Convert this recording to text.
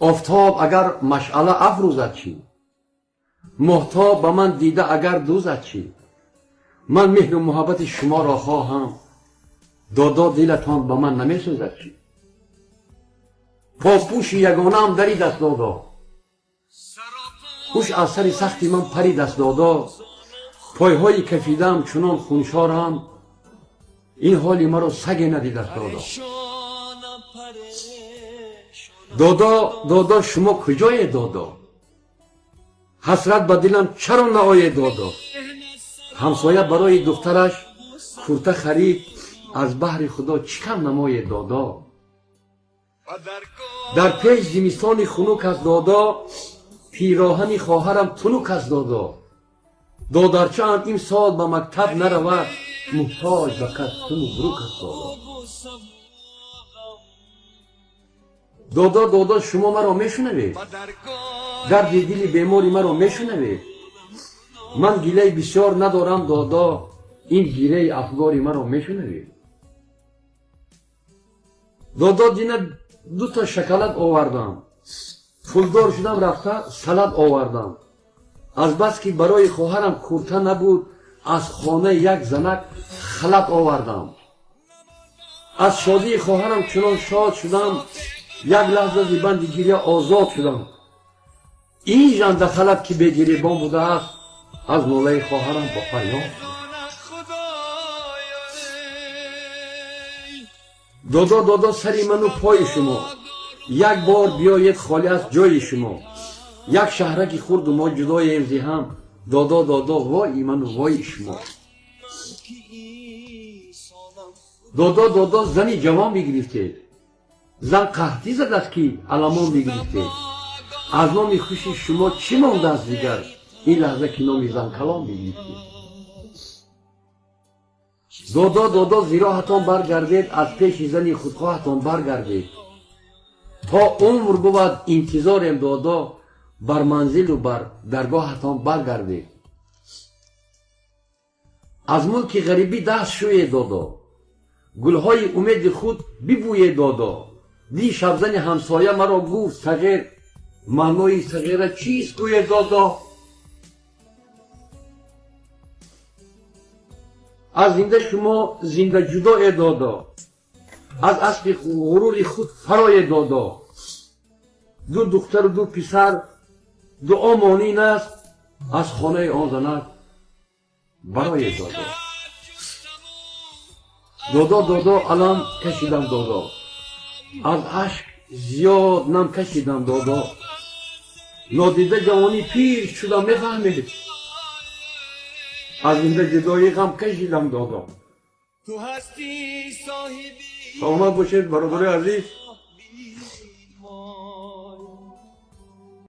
آفتاب اگر مشعله افروزد چی؟ مهتاب به من دیده اگر دوزد چی؟ من مهر و محبت شما را خواهم، دادا دلتان به من نمیسوزد چی؟ پاپوش یگانه دری دست دادا، خوش از سر سختی من پری دست دادا. پایهای کفیدم چنان خونشارم، این حالی مرا سگ ندید دست دادا. دادا شما کجای دادا؟ حسرت به دلم چرا نآید دادا؟ همسایه برای دخترش کرته خرید، از بهر خدا چکم نماید دادا. در پیش زمستان خنک است دادا، پیراهن خواهرم تنک است دادا. دادرچه ام این سال به مکتب نرود، محتاج به کتون و بروک است دادا. دادا شما مرا میشنوید؟ درد دل بیماری مرا میشنوید؟ من گله بسیار ندارم دادا، این گیره افگاری مرا میشنوید؟ دادا دینه 2 شکلات آوردم، پولدار شدم رفته سلاد آوردم. از بس که برای خواهرم کرته نبود، از خانه یک زنک خلط آوردم. از شادی خواهرم چنان شاد شدم، یک لحظه زبند گریه آزاد شدم. این جان دخلت که به گریبان بوده است، از ناله خواهرم با فریاد شدم. دادا سری من و پای شما، یک بار بیاید خالی از جای شما. یک شهرکی خورد و ما جدای امزی هم، دادا وای من و وای شما. دادا زنی جوان بگرفته، زن قحطی زد است که علمان بگرفته. از نام خوشی شما چی مانده است دیگر، این لحظه که نام زن کلام بگرفته. دادا زیراحتان برگردید، از پیش زنی خودخواهتان برگردید. تا عمر بود انتظارم دادا، بر منزل و بر درگاهتان برگردید. از ملک غریبی دست شوید دادا، گلهای امید خود ببوید دادا. دی شبزن همسایه مرا گفت صغیر، معنای صغیره چیست گوید دادا؟ از زنده شما زنده جدای دادا، از اسب غرور خود فرای دادا. 2 دختر و 2 پسر دعا مانین است، از خانه آن زنک برای دادا. علم کشیدم دادا، از اشک زیاد نم کشیدم دادا. نادیده جوانی پیر شدم میفهمید، از زنده جدایی غم کشیدم دادا. سلامت باشید برادر عزیز.